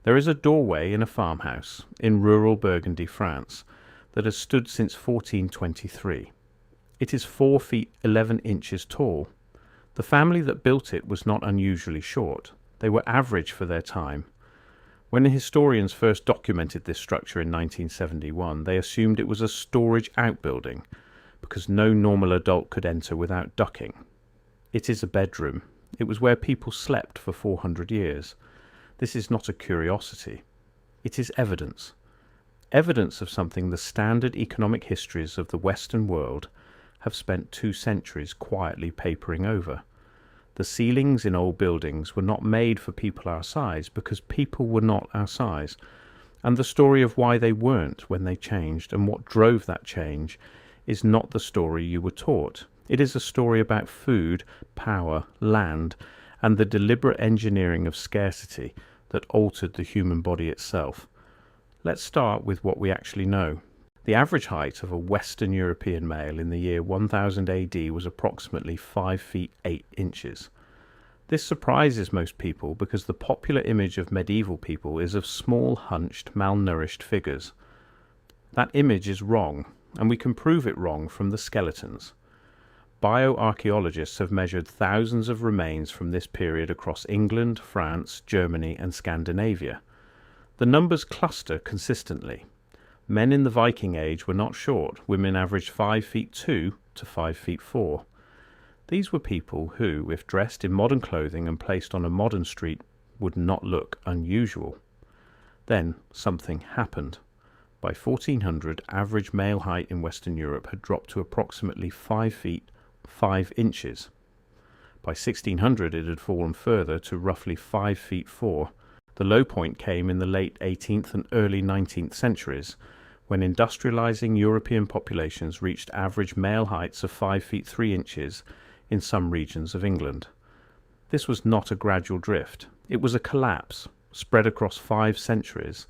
There is a doorway in a farmhouse in rural Burgundy, France, that has stood since 1423. It is 4 feet 11 inches tall. The family that built it was not unusually short. They were average for their time. When the historians first documented this structure in 1971, they assumed it was a storage outbuilding because no normal adult could enter without ducking. It is a bedroom. It was where people slept for 400 years. This is not a curiosity. It is evidence. Evidence of something the standard economic histories of the Western world have spent 2 centuries quietly papering over. The ceilings in old buildings were not made for people our size because people were not our size. And the story of why they weren't when they changed and what drove that change is not the story you were taught. It is a story about food, power, land, and the deliberate engineering of scarcity that altered the human body itself. Let's start with what we actually know. The average height of a Western European male in the year 1000 AD was approximately 5 feet 8 inches. This surprises most people because the popular image of medieval people is of small, hunched, malnourished figures. That image is wrong, and we can prove it wrong from the skeletons. Bioarchaeologists have measured thousands of remains from this period across England, France, Germany, and Scandinavia. The numbers cluster consistently. Men in the Viking Age were not short. Women averaged 5 feet 2 to 5 feet 4. These were people who, if dressed in modern clothing and placed on a modern street, would not look unusual. Then something happened. By 1400, average male height in Western Europe had dropped to approximately 5 feet 5 inches. By 1600, it had fallen further to roughly 5 feet 4. The low point came in the late 18th and early 19th centuries, when industrializing European populations reached average male heights of 5 feet 3 inches in some regions of England. This was not a gradual drift. It was a collapse, spread across 5 centuries,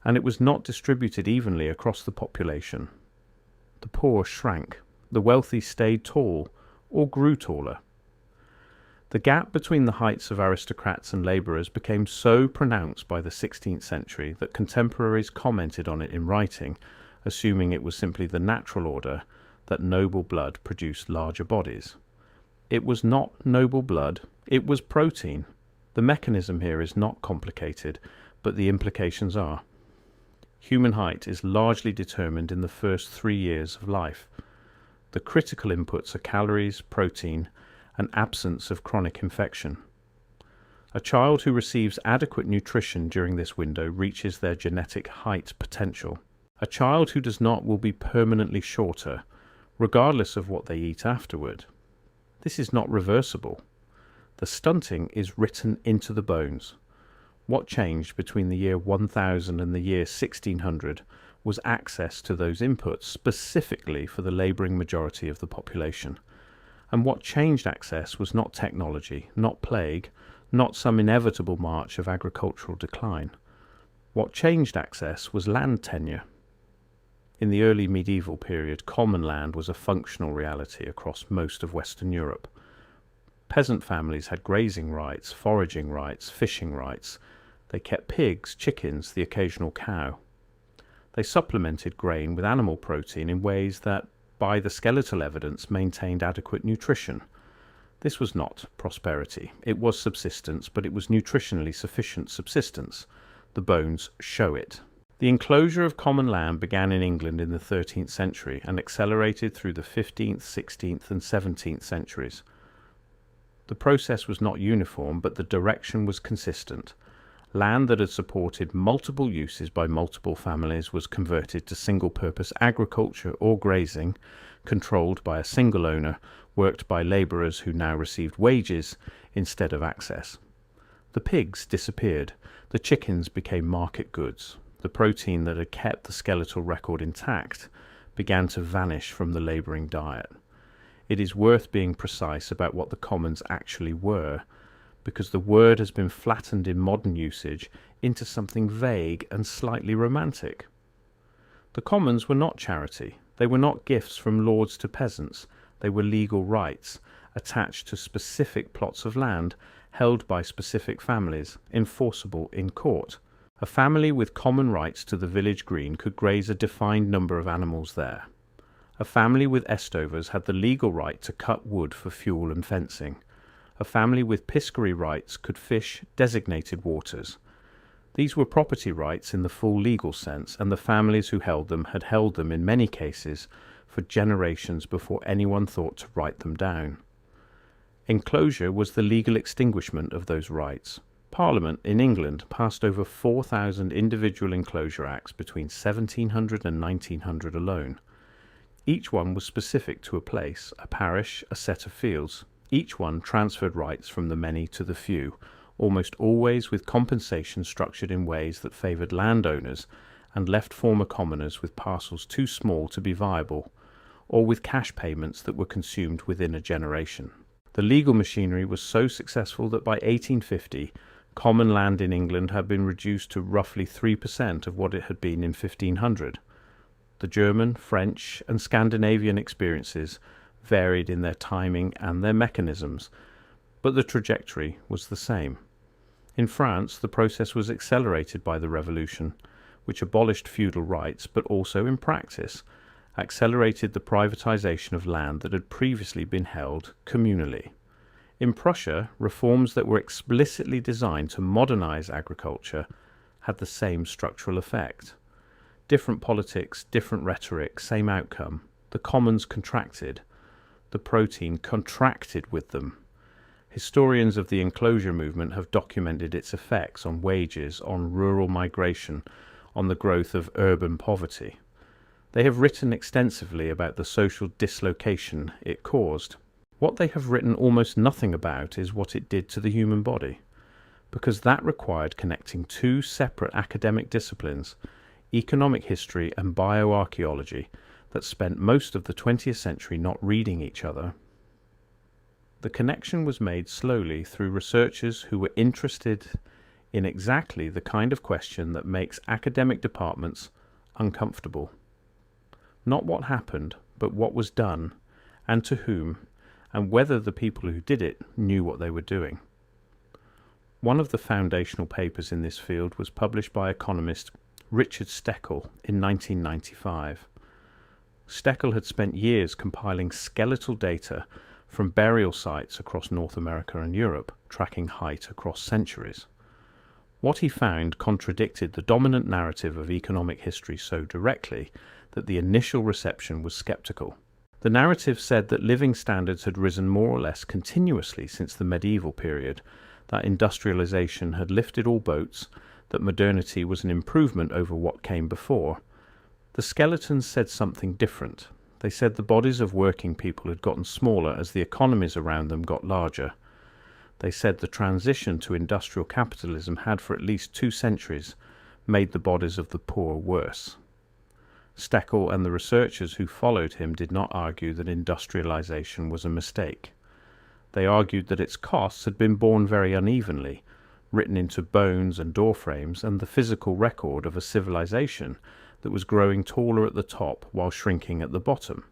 and it was not distributed evenly across the population. The poor shrank. The wealthy stayed tall or grew taller. The gap between the heights of aristocrats and labourers became so pronounced by the 16th century that contemporaries commented on it in writing, assuming it was simply the natural order that noble blood produced larger bodies. It was not noble blood, it was protein. The mechanism here is not complicated, but the implications are. Human height is largely determined in the first 3 years of life. The critical inputs are calories, protein, and absence of chronic infection. A child who receives adequate nutrition during this window reaches their genetic height potential. A child who does not will be permanently shorter, regardless of what they eat afterward. This is not reversible. The stunting is written into the bones. What changed between the year 1000 and the year 1600 was access to those inputs specifically for the labouring majority of the population. And what changed access was not technology, not plague, not some inevitable march of agricultural decline. What changed access was land tenure. In the early medieval period, common land was a functional reality across most of Western Europe. Peasant families had grazing rights, foraging rights, fishing rights. They kept pigs, chickens, the occasional cow. They supplemented grain with animal protein in ways that, by the skeletal evidence, maintained adequate nutrition. This was not prosperity. It was subsistence, but it was nutritionally sufficient subsistence. The bones show it. The enclosure of common land began in England in the 13th century and accelerated through the 15th, 16th, and 17th centuries. The process was not uniform, but the direction was consistent. Land that had supported multiple uses by multiple families was converted to single-purpose agriculture or grazing, controlled by a single owner, worked by labourers who now received wages instead of access. The pigs disappeared. The chickens became market goods. The protein that had kept the skeletal record intact began to vanish from the labouring diet. It is worth being precise about what the commons actually were, because the word has been flattened in modern usage into something vague and slightly romantic. The commons were not charity. They were not gifts from lords to peasants. They were legal rights attached to specific plots of land held by specific families, enforceable in court. A family with common rights to the village green could graze a defined number of animals there. A family with estovers had the legal right to cut wood for fuel and fencing. A family with piscary rights could fish designated waters. These were property rights in the full legal sense, and the families who held them had held them in many cases for generations before anyone thought to write them down. Enclosure was the legal extinguishment of those rights. Parliament in England passed over 4,000 individual enclosure acts between 1700 and 1900 alone. Each one was specific to a place, a parish, a set of fields. Each one transferred rights from the many to the few, almost always with compensation structured in ways that favoured landowners and left former commoners with parcels too small to be viable, or with cash payments that were consumed within a generation. The legal machinery was so successful that by 1850, common land in England had been reduced to roughly 3% of what it had been in 1500. The German, French, and Scandinavian experiences varied in their timing and their mechanisms, but the trajectory was the same. In France, the process was accelerated by the Revolution, which abolished feudal rights, but also, in practice, accelerated the privatization of land that had previously been held communally. In Prussia, reforms that were explicitly designed to modernize agriculture had the same structural effect. Different politics, different rhetoric, same outcome. The commons contracted. The protein contracted with them. Historians of the enclosure movement have documented its effects on wages, on rural migration, on the growth of urban poverty. They have written extensively about the social dislocation it caused. What they have written almost nothing about is what it did to the human body, because that required connecting two separate academic disciplines, economic history and bioarchaeology, that spent most of the 20th century not reading each other. The connection was made slowly through researchers who were interested in exactly the kind of question that makes academic departments uncomfortable. Not what happened, but what was done, and to whom, and whether the people who did it knew what they were doing. One of the foundational papers in this field was published by economist Richard Steckel in 1995. Steckel had spent years compiling skeletal data from burial sites across North America and Europe, tracking height across centuries. What he found contradicted the dominant narrative of economic history so directly that the initial reception was skeptical. The narrative said that living standards had risen more or less continuously since the medieval period, that industrialization had lifted all boats, that modernity was an improvement over what came before. The skeletons said something different. They said the bodies of working people had gotten smaller as the economies around them got larger. They said the transition to industrial capitalism had for at least 2 centuries made the bodies of the poor worse. Steckel and the researchers who followed him did not argue that industrialization was a mistake. They argued that its costs had been borne very unevenly, written into bones and doorframes, and the physical record of a civilization that was growing taller at the top while shrinking at the bottom.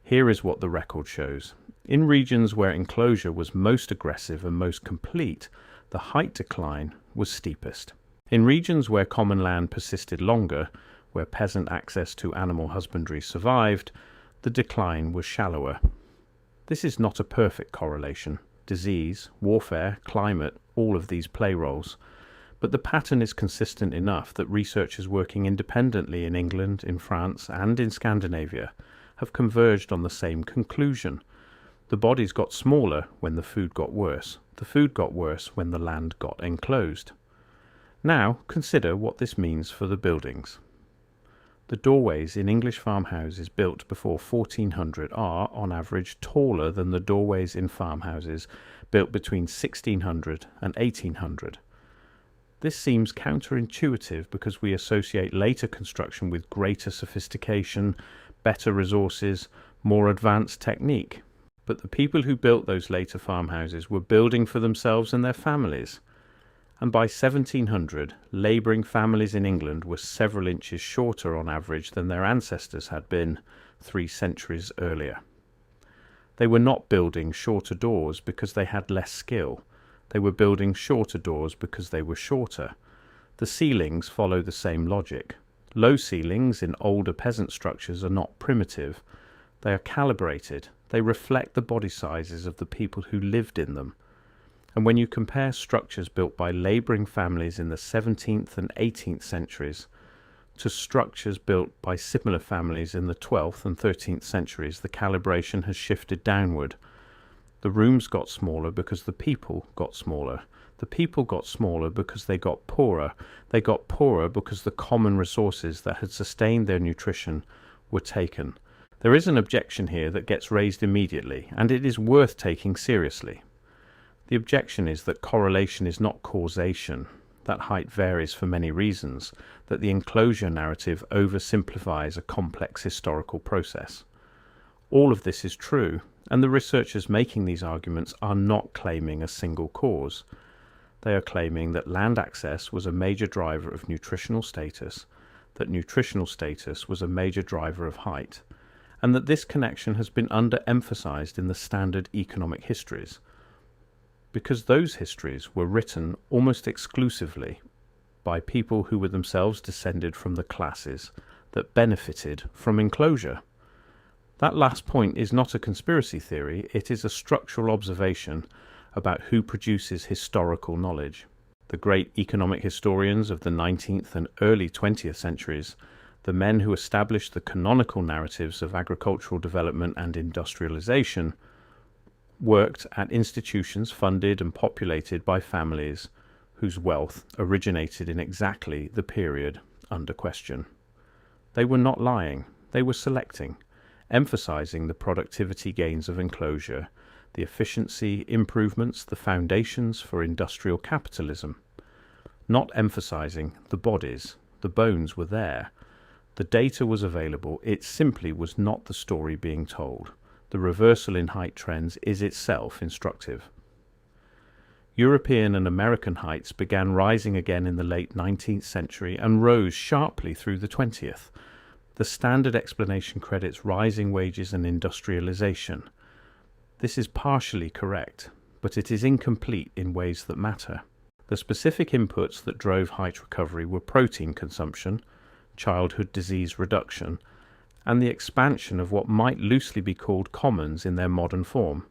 Here is what the record shows. In regions where enclosure was most aggressive and most complete, the height decline was steepest. In regions where common land persisted longer, where peasant access to animal husbandry survived, the decline was shallower. This is not a perfect correlation. Disease, warfare, climate, all of these play roles. But the pattern is consistent enough that researchers working independently in England, in France, and in Scandinavia have converged on the same conclusion. The bodies got smaller when the food got worse. The food got worse when the land got enclosed. Now consider what this means for the buildings. The doorways in English farmhouses built before 1400 are, on average, taller than the doorways in farmhouses built between 1600 and 1800. This seems counterintuitive because we associate later construction with greater sophistication, better resources, more advanced technique. But the people who built those later farmhouses were building for themselves and their families. And by 1700, labouring families in England were several inches shorter on average than their ancestors had been 3 centuries earlier. They were not building shorter doors because they had less skill. They were building shorter doors because they were shorter. The ceilings follow the same logic. Low ceilings in older peasant structures are not primitive. They are calibrated. They reflect the body sizes of the people who lived in them. And when you compare structures built by labouring families in the 17th and 18th centuries to structures built by similar families in the 12th and 13th centuries, the calibration has shifted downward. The rooms got smaller because the people got smaller. The people got smaller because they got poorer. They got poorer because the common resources that had sustained their nutrition were taken. There is an objection here that gets raised immediately, and it is worth taking seriously. The objection is that correlation is not causation, that height varies for many reasons, that the enclosure narrative oversimplifies a complex historical process. All of this is true, and the researchers making these arguments are not claiming a single cause. They are claiming that land access was a major driver of nutritional status, that nutritional status was a major driver of height, and that this connection has been underemphasized in the standard economic histories, because those histories were written almost exclusively by people who were themselves descended from the classes that benefited from enclosure. That last point is not a conspiracy theory, it is a structural observation about who produces historical knowledge. The great economic historians of the 19th and early 20th centuries, the men who established the canonical narratives of agricultural development and industrialization, worked at institutions funded and populated by families whose wealth originated in exactly the period under question. They were not lying, they were selecting, emphasizing the productivity gains of enclosure, the efficiency improvements, the foundations for industrial capitalism. Not emphasizing the bodies, the bones were there. The data was available, it simply was not the story being told. The reversal in height trends is itself instructive. European and American heights began rising again in the late 19th century and rose sharply through the 20th. The standard explanation credits rising wages and industrialization. This is partially correct, but it is incomplete in ways that matter. The specific inputs that drove height recovery were protein consumption, childhood disease reduction, and the expansion of what might loosely be called commons in their modern form,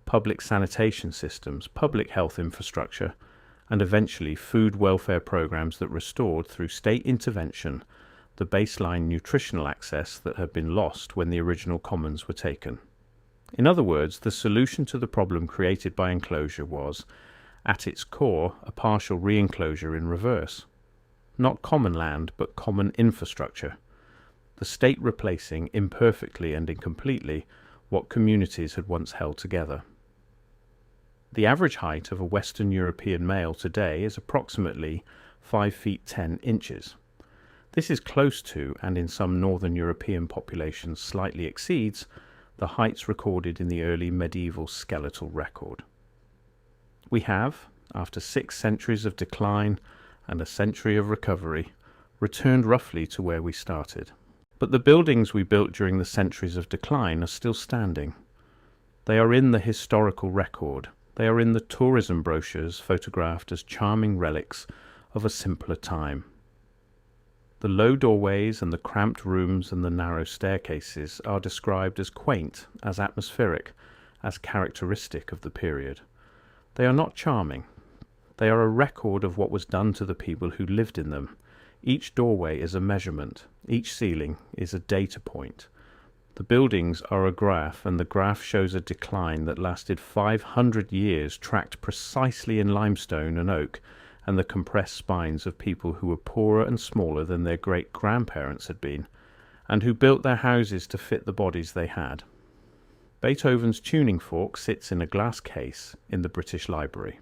public sanitation systems, public health infrastructure, and eventually food welfare programs that restored through state intervention the baseline nutritional access that had been lost when the original commons were taken. In other words, the solution to the problem created by enclosure was, at its core, a partial re-enclosure in reverse. Not common land, but common infrastructure. The state replacing, imperfectly and incompletely, what communities had once held together. The average height of a Western European male today is approximately 5 feet 10 inches. This is close to, and in some Northern European populations slightly exceeds, the heights recorded in the early medieval skeletal record. We have, after 6 centuries of decline and a century of recovery, returned roughly to where we started. But the buildings we built during the centuries of decline are still standing. They are in the historical record. They are in the tourism brochures photographed as charming relics of a simpler time. The low doorways and the cramped rooms and the narrow staircases are described as quaint, as atmospheric, as characteristic of the period. They are not charming. They are a record of what was done to the people who lived in them. Each doorway is a measurement. Each ceiling is a data point. The buildings are a graph, and the graph shows a decline that lasted 500 years, tracked precisely in limestone and oak, and the compressed spines of people who were poorer and smaller than their great-grandparents had been, and who built their houses to fit the bodies they had. Beethoven's tuning fork sits in a glass case in the British Library.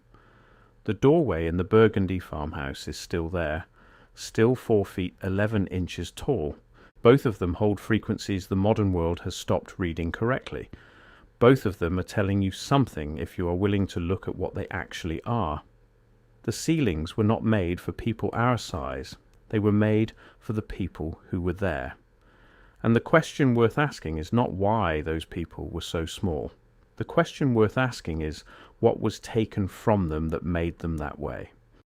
The doorway in the Burgundy farmhouse is still there, still 4 feet 11 inches tall. Both of them hold frequencies the modern world has stopped reading correctly. Both of them are telling you something if you are willing to look at what they actually are. The ceilings were not made for people our size. They were made for the people who were there. And the question worth asking is not why those people were so small. The question worth asking is what was taken from them that made them that way.